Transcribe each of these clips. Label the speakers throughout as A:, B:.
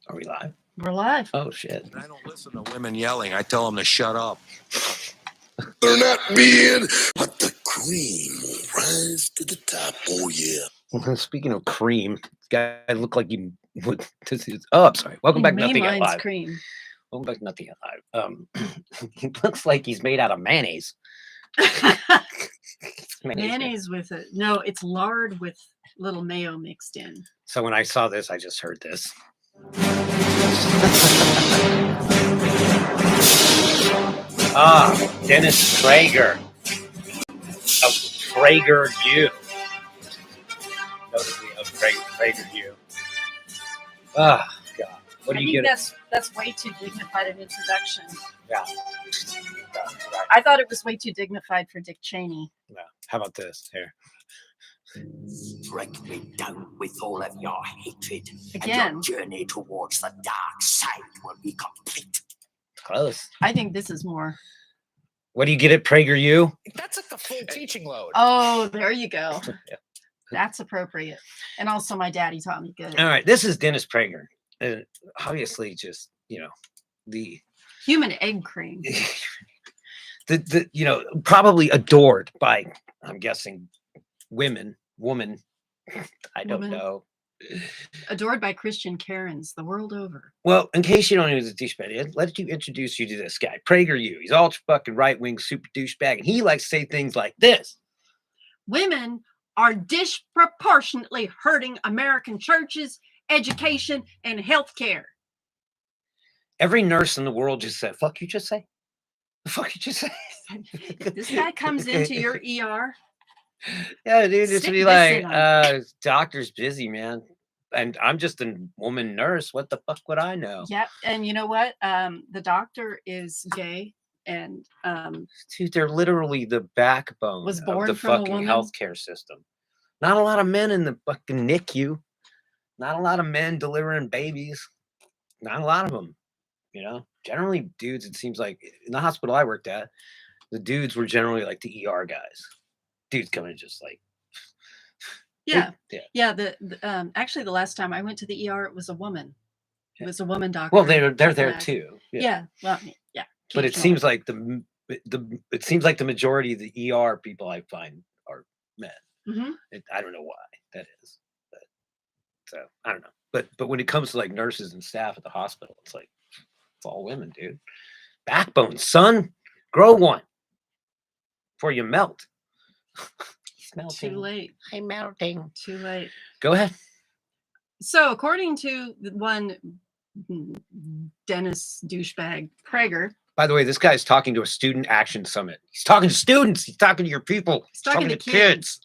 A: Are we live?
B: We're live.
A: Oh, shit.
C: I don't listen to women yelling. I tell them to shut up.
D: They're not being, but the cream will rise to the top. Oh, yeah.
A: Speaking of cream, this guy looked like he would. Oh, I'm sorry. Welcome back to Nothing Yet Live.
B: Cream.
A: Welcome back to Nothing Yet Live. He looks like he's made out of mayonnaise.
B: Mayonnaise with it. No, it's lard with little mayo mixed in.
A: So when I saw this, I just heard this. Dennis Prager of Prager U. Notably of Prager U. Oh, God. What do you get?
B: That's way too dignified an introduction.
A: Yeah.
B: I thought it was way too dignified for Dick Cheney.
A: No. How about this? Here.
D: Strike me down with all of your hatred,
B: Again.
D: and your journey towards the dark side will be complete.
A: Close.
B: I think this is more.
A: What do you get at Prager U?
C: That's like the full teaching load.
B: Oh, there you go.
A: Yeah.
B: That's appropriate. And also my daddy taught me good.
A: All right. This is Dennis Prager. And obviously just, the
B: Human egg cream.
A: probably adored by, I'm guessing, woman. I don't
B: Woman.
A: know.
B: Adored by Christian Karens the world over.
A: Well, in case you don't know who's a douchebag, let you introduce you to this guy, Prager U. He's ultra fucking right-wing super douchebag, and he likes to say things like this.
B: Women are disproportionately hurting American churches, education, and healthcare.
A: Every nurse in the world just said, fuck you just say? The fuck you just say?
B: If this guy comes into your ER.
A: Yeah, dude, it's
B: Stick
A: be
B: this
A: like, doctor's busy, man. And I'm just a woman nurse. What the fuck would I know?
B: Yep. And you know what? The doctor is gay and
A: dude, they're literally the backbone
B: was born
A: of the
B: from a
A: fucking
B: woman.
A: healthcare system. Not a lot of men in the fucking NICU. Not a lot of men delivering babies. Not a lot of them. Generally dudes, it seems like in the hospital I worked at, the dudes were generally like the ER guys. Dudes coming just like,
B: yeah. Actually, the last time I went to the ER, it was a woman. It was a woman doctor.
A: Well, they're there too.
B: Yeah. Well, yeah.
A: But it seems like the majority of the ER people I find are men.
B: Mm-hmm.
A: I don't know why that is, but so I don't know. But when it comes to like nurses and staff at the hospital, it's like it's all women, dude. Backbone, son, grow one before you melt.
B: Too late.
A: I'm melting.
B: Too late.
A: Go ahead.
B: So, according to one Dennis douchebag Prager.
A: By the way, this guy's talking to a student action summit. He's talking to students. He's talking to your people.
B: He's talking to
A: kids.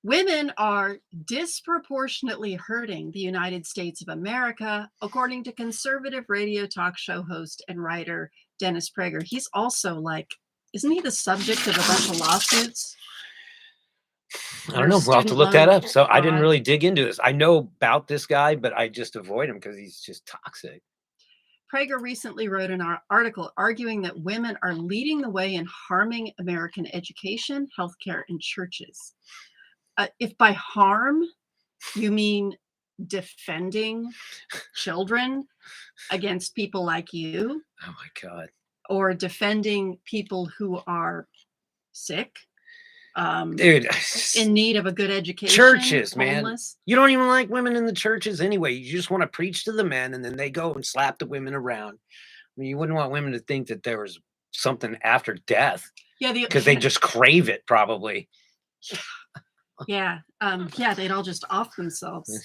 B: Women are disproportionately hurting the United States of America, according to conservative radio talk show host and writer Dennis Prager. He's also isn't he the subject of a bunch of lawsuits?
A: I don't know. We'll have to look that up. So I didn't really dig into this. I know about this guy, but I just avoid him because he's just toxic.
B: Prager recently wrote an article arguing that women are leading the way in harming American education, healthcare, and churches. If by harm you mean defending children against people like you.
A: Oh my God.
B: Or defending people who are sick.
A: Dude,
B: in need of a good education.
A: Churches,
B: homeless.
A: Man. You don't even like women in the churches anyway. You just want to preach to the men and then they go and slap the women around. I mean, you wouldn't want women to think that there was something after death. Yeah, because they just crave it, probably.
B: Yeah. They'd all just off themselves.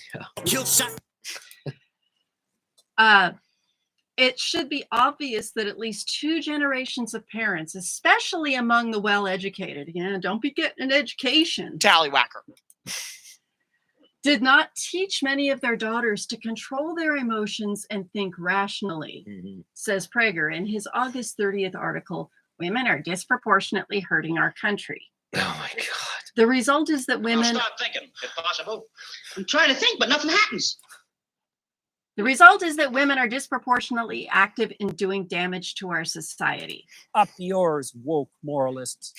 A: Yeah.
B: It should be obvious that at least 2 generations of parents, especially among the well-educated, don't be getting an education.
C: Tallywhacker.
B: Did not teach many of their daughters to control their emotions and think rationally, says Prager in his August 30th article, Women Are Disproportionately Hurting Our Country.
A: Oh my God.
B: The result is that women...
E: I'll start thinking, if possible. I'm trying to think, but nothing happens.
B: The result is that women are disproportionately active in doing damage to our society.
F: Up yours, woke moralists.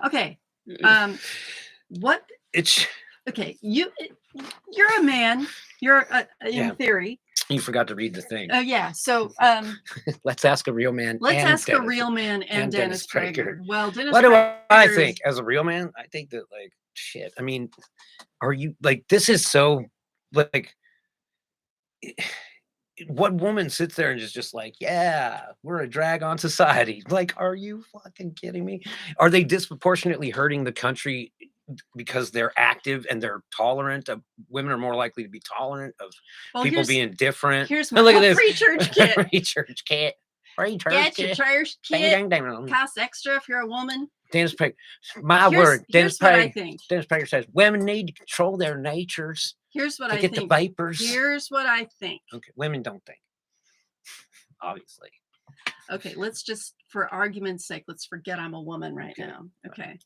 B: Okay. What?
A: It's
B: okay. You're a man. You're in
A: Yeah.
B: theory.
A: You forgot to read the thing.
B: Oh yeah. So
A: Let's ask a real man.
B: let's
A: and
B: ask a
A: Dennis-
B: real man and Dennis Prager. Well, Dennis
A: What do I
B: Prager is-
A: think as a real man? I think that like shit. I mean, are you like this is so like what woman sits there and is just like, yeah, we're a drag on society? Like, are you fucking kidding me? Are they disproportionately hurting the country because they're active and they're tolerant of women are more likely to be tolerant of
B: well,
A: people being different?
B: Here's
A: And look at
B: my
A: this
B: free church kit.
A: free church kit. Free church
B: Get your
A: kit.
B: church
A: Dang,
B: kit.
A: dang, dang.
B: Costs extra if you're a woman.
A: Dennis Prager. My word.
B: Here's
A: Dennis
B: what I
A: Prager.
B: think.
A: Dennis Prager says women need to control their natures
B: Here's what
A: to
B: I
A: get
B: think.
A: the vapors.
B: Here's what I think.
A: Okay, women don't think. Obviously.
B: Okay, let's just, for argument's sake, let's forget I'm a woman right now. Okay.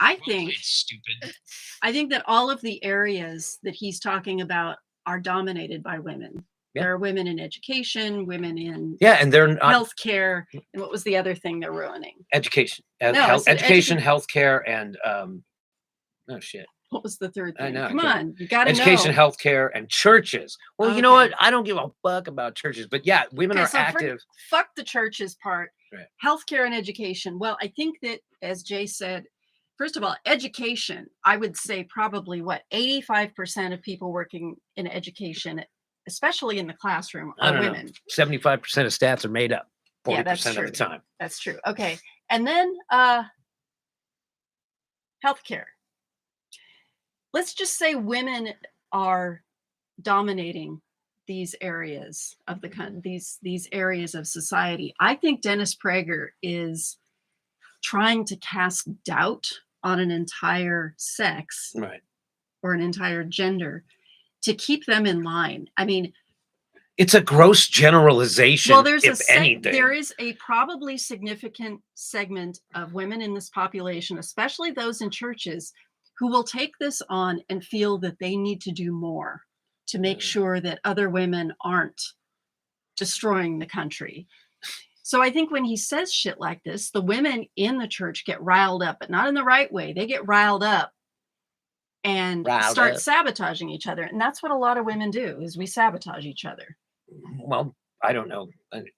B: I think
G: stupid.
B: I think that all of the areas that he's talking about are dominated by women.
A: Yeah.
B: There are women in education, women in
A: Yeah, and they're not
B: healthcare, and what was the other thing they're ruining?
A: education.
B: No, I said
A: Education, healthcare, and oh shit.
B: What was the third
A: I
B: thing?
A: know, I
B: Come
A: can't-
B: on, you gotta
A: Education,
B: know.
A: healthcare, and churches. Well, you know
B: Okay.
A: what? I don't give a fuck about churches, but yeah, women
B: Okay,
A: are
B: so
A: active.
B: fuck the churches part.
A: Right.
B: Healthcare and education. Well, I think that, as Jay said, first of all, education, I would say probably what 85% of people working in education, especially in the classroom,
A: I
B: are
A: don't know.
B: women.
A: 75% of stats are made up 40%
B: Yeah, that's
A: of the
B: true.
A: time.
B: That's true. Okay. And then healthcare. Let's just say women are dominating these areas of the these areas of society. I think Dennis Prager is trying to cast doubt on an entire sex
A: Right.
B: or an entire gender to keep them in line. I mean,
A: It's a gross generalization,
B: well, there's
A: if anything.
B: there is a probably significant segment of women in this population, especially those in churches, who will take this on and feel that they need to do more to make sure that other women aren't destroying the country. So I think when he says shit like this, the women in the church get riled up, but not in the right way. They get riled up and start sabotaging each other. And that's what a lot of women do, is we sabotage each other.
A: Well, I don't know.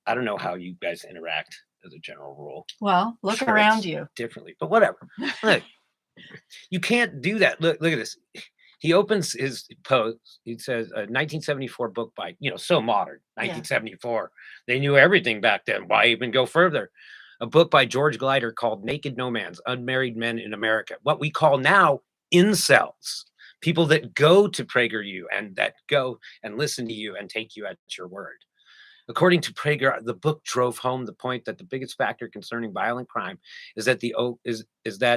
A: I don't know how you guys interact as a general rule.
B: Well, look
A: Sure,
B: around
A: it's
B: you.
A: differently, but whatever. Look, you can't do that. Look at this. He opens his post. He says, a 1974 book by, so modern, 1974. They knew everything back then. Why even go further? A book by George Glider called Naked Nomads, Unmarried Men in America. What we call now incels. People that go to PragerU and that go and listen to you and take you at your word. According to Prager, the book drove home the point that the biggest factor concerning violent crime is that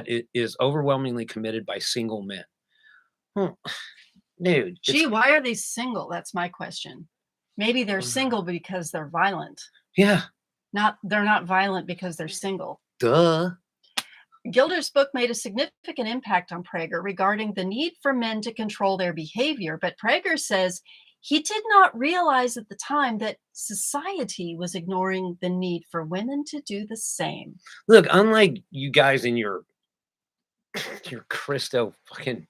A: it is overwhelmingly committed by single men. Dude,
B: Gee, why are they single? That's my question. Maybe they're single because they're violent.
A: Yeah.
B: They're not violent because they're single.
A: Duh.
B: Gilder's book made a significant impact on Prager regarding the need for men to control their behavior, but Prager says he did not realize at the time that society was ignoring the need for women to do the same.
A: Look, unlike you guys in your Christo fucking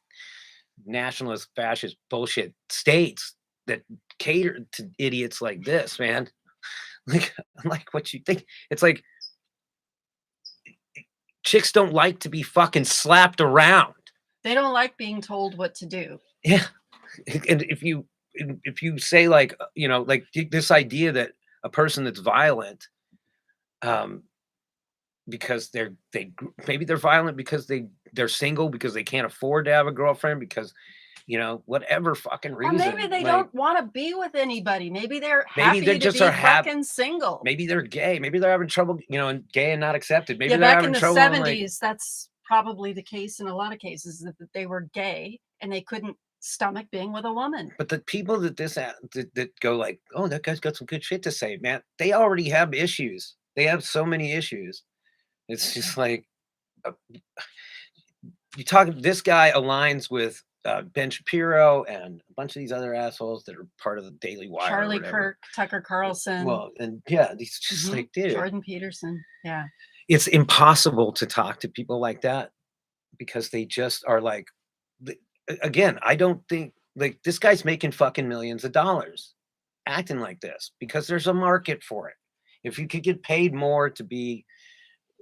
A: nationalist fascist bullshit states that cater to idiots like this, man. Like what you think. It's like chicks don't like to be fucking slapped around.
B: They don't like being told what to do.
A: Yeah. And if you say like, like this idea that a person that's violent, because maybe they're violent because they're single, because they can't afford to have a girlfriend, because whatever fucking reason.
B: Or maybe they don't want to be with anybody. Maybe they're happy to be fucking single.
A: Maybe they're gay. Maybe they're having trouble, and gay and not accepted. Maybe they're
B: back
A: having
B: in the
A: trouble.
B: 70s, that's probably the case in a lot of cases, that they were gay and they couldn't stomach being with a woman.
A: But the people that go like, oh, that guy's got some good shit to say, man, they already have issues. They have so many issues. It's just like this guy aligns with Ben Shapiro and a bunch of these other assholes that are part of the Daily Wire.
B: Charlie Kirk, Tucker Carlson.
A: Well, and yeah, he's just like, dude.
B: Jordan Peterson. Yeah.
A: It's impossible to talk to people like that because they just are like, again, I don't think Like, this guy's making fucking millions of dollars acting like this because there's a market for it. If you could get paid more to be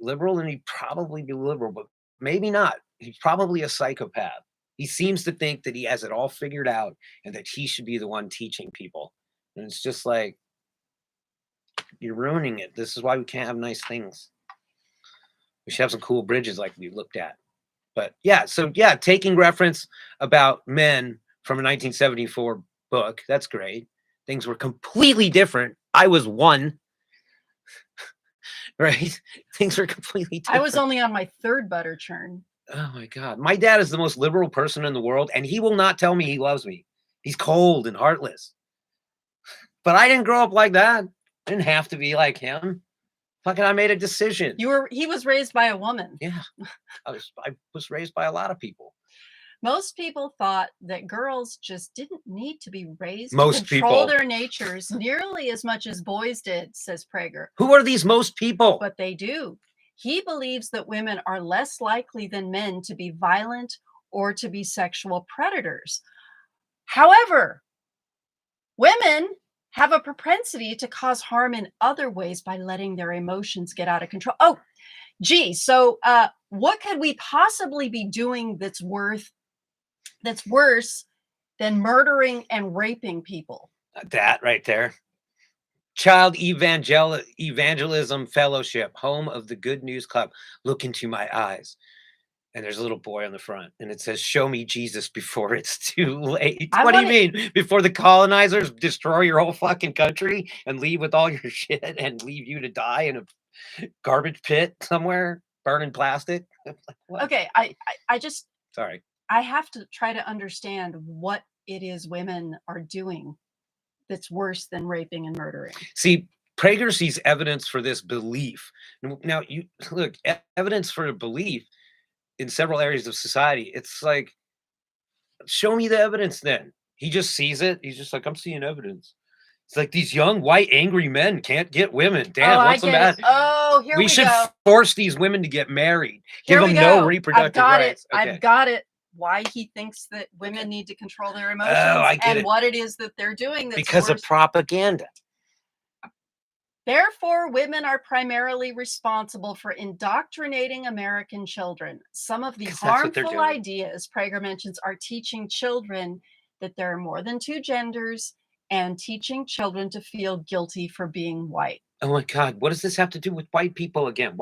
A: liberal, then he'd probably be liberal, but maybe not. He's probably a psychopath. He seems to think that he has it all figured out and that he should be the one teaching people. And it's just like, you're ruining it. This is why we can't have nice things. We should have some cool bridges like we looked at. But yeah, so yeah, taking reference about men from a 1974 book, that's great. Things were completely different. I was one, right? Things were completely different.
B: I was only on my third butter churn.
A: Oh my God. My dad is the most liberal person in the world, and he will not tell me he loves me. He's cold and heartless. But I didn't grow up like that. I didn't have to be like him. Fucking, I made a decision.
B: He was raised by a woman.
A: Yeah. I was raised by a lot of people.
B: Most people thought that girls just didn't need to be raised
A: Most
B: to control
A: people.
B: their natures nearly as much as boys did, says Prager.
A: Who are these most people?
B: But they do. He believes that women are less likely than men to be violent or to be sexual predators. However, women have a propensity to cause harm in other ways by letting their emotions get out of control. Oh, gee. So what could we possibly be doing that's worse than murdering and raping people?
A: That right there. Child Evangelism Fellowship, home of the Good News Club. Look into my eyes. And there's a little boy on the front, and it says, "Show me Jesus before it's too late." What do you mean? Before the colonizers destroy your whole fucking country and leave with all your shit and leave you to die in a garbage pit somewhere, burning plastic? What?
B: Okay, I just
A: Sorry.
B: I have to try to understand what it is women are doing that's worse than raping and murdering.
A: See, Prager sees evidence for this belief. Now, you look, evidence for a belief in several areas of society. It's like, show me the evidence then. He just sees it. He's just like, I'm seeing evidence. It's like these young, white, angry men can't get women. Damn, what's the matter?
B: Oh, here we
A: should
B: go.
A: force these women to get married.
B: Here
A: Give
B: we
A: them no
B: go.
A: reproductive
B: I've got
A: rights.
B: it.
A: Okay.
B: I've got it. Why he thinks that women need to control their emotions
A: I get
B: and
A: it.
B: what it is that they're doing that's
A: Because of
B: worse.
A: propaganda.
B: Therefore, women are primarily responsible for indoctrinating American children. Some of the
A: 'Cause that's what they're
B: harmful
A: doing.
B: ideas Prager mentions are teaching children that there are more than two genders and teaching children to feel guilty for being white.
A: Oh my God, what does this have to do with white people again?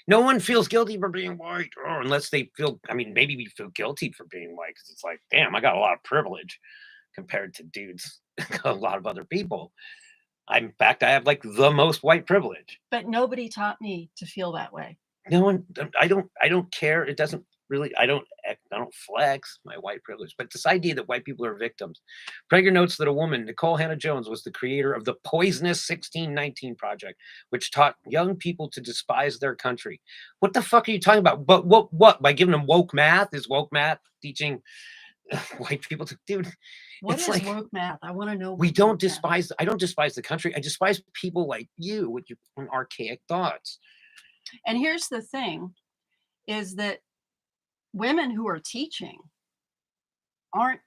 A: No one feels guilty for being white, unless they feel, I mean, maybe we feel guilty for being white because it's like, damn, I got a lot of privilege compared to dudes, a lot of other people. In fact, I have like the most white privilege.
B: But nobody taught me to feel that way.
A: No one, I don't care. It doesn't really, I don't flex my white privilege. But this idea that white people are victims. Prager notes that a woman, Nicole Hannah-Jones, was the creator of the Poisonous 1619 Project, which taught young people to despise their country. What the fuck are you talking about? But what? By giving them woke math? Is woke math teaching white people to, dude?
B: What
A: it's
B: is
A: like,
B: woke math? I want to know.
A: we
B: what
A: don't
B: woke math
A: despise, I don't despise the country. I despise people like you with your archaic thoughts.
B: And here's the thing, is that women who are teaching aren't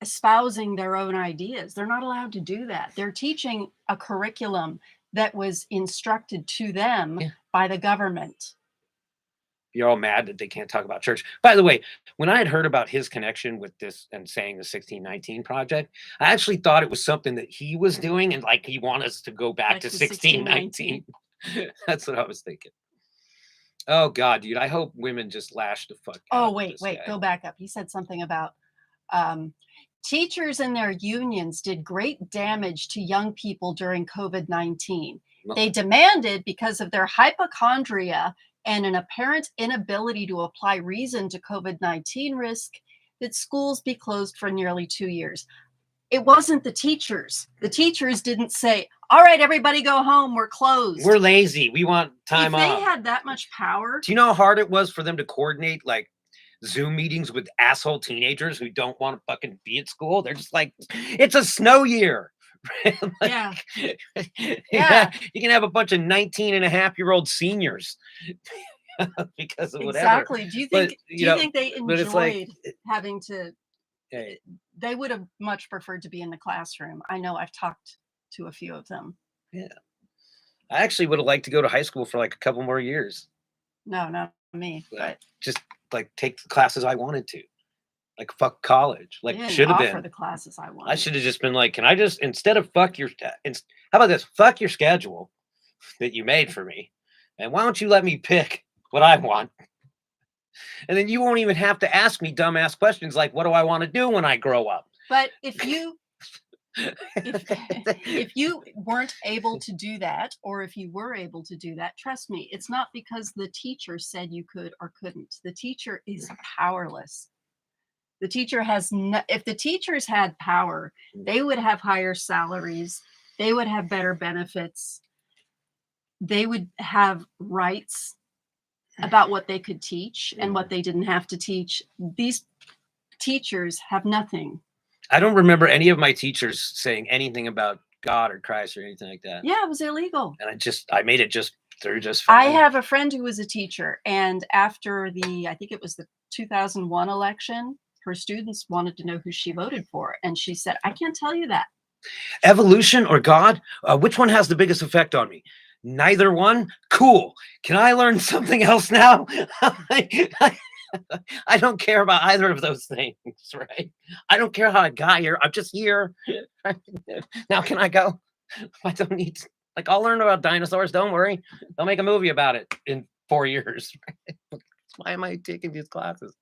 B: espousing their own ideas. They're not allowed to do that. They're teaching a curriculum that was instructed to them by the government.
A: You're all mad that they can't talk about church. By the way, when I had heard about his connection with this and saying the 1619 Project, I actually thought it was something that he was doing and like he wanted us to go back to 1619. That's what I was thinking. Oh God, dude, I hope women just lash the fuck out.
B: Oh, wait, go back up. He said something about teachers and their unions did great damage to young people during COVID-19. They demanded, because of their hypochondria and an apparent inability to apply reason to COVID-19 risk, that schools be closed for nearly 2 years. It wasn't the teachers. The teachers didn't say, all right, everybody go home, we're closed.
A: We're lazy. We want time off.
B: If they had that much power.
A: Do you know how hard it was for them to coordinate like Zoom meetings with asshole teenagers who don't want to fucking be at school? They're just like, it's a snow year.
B: Yeah.
A: Yeah. You can have a bunch of 19-and-a-half-year-old seniors because of whatever.
B: Exactly. Do you think,
A: But,
B: do you think they
A: but it's
B: enjoyed
A: like,
B: having to They would have much preferred to be in the classroom. I know I've talked to a few of them.
A: Yeah. I actually would have liked to go to high school for like a couple more years.
B: No, not me. But
A: Just like take the classes I wanted to. Like fuck college.
B: they
A: Like
B: didn't
A: should have
B: offer
A: been.
B: the classes I wanted.
A: I should have just been like, can I just instead of fuck your how about this? Fuck your schedule that you made for me. And why don't you let me pick what I want? And then you won't even have to ask me dumbass questions like, what do I want to do when I grow up?
B: But if you weren't able to do that, or if you were able to do that, trust me, it's not because the teacher said you could or couldn't. The teacher is powerless. The teacher has if the teachers had power, they would have higher salaries, they would have better benefits, they would have rights about what they could teach and what they didn't have to teach. These teachers have nothing.
A: I don't remember any of my teachers saying anything about God or Christ or anything like that.
B: Yeah, it was illegal.
A: And I made it just through just
B: I
A: fine.
B: have a friend who was a teacher, and after I think it was the 2001 election, her students wanted to know who she voted for. And she said, I can't tell you that.
A: Evolution or God? Which one has the biggest effect on me? Neither one? Cool. Can I learn something else now? I don't care about either of those things, right? I don't care how I got here. I'm just here. Now can I go? I don't need to, like, I'll learn about dinosaurs. Don't worry. They'll make a movie about it in 4 years. Why am I taking these classes?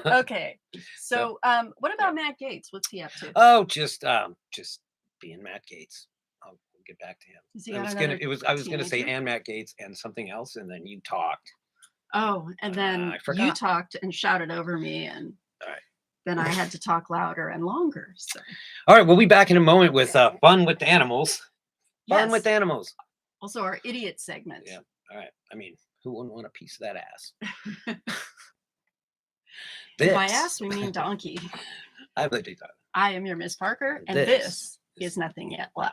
B: Okay. So what about Matt Gates? What's he up to?
A: Oh, just being Matt Gates. I'll get back to him.
B: Has he
A: I
B: got
A: was gonna say
B: teenager?
A: and Matt Gates and something else, and then you talked.
B: Oh, and then
A: I
B: you
A: forgot.
B: talked and shouted over me, and
A: All right.
B: then I had to talk louder and longer. So
A: All right, we'll be back in a moment with fun with animals. Fun
B: yes.
A: with animals.
B: Also our idiot segment.
A: Yeah. All right. I mean, who wouldn't want a piece of that ass?
B: By ass, we mean donkey.
A: I believe that.
B: I am your Miss Parker, and
A: This
B: this is Nothing Yet Live.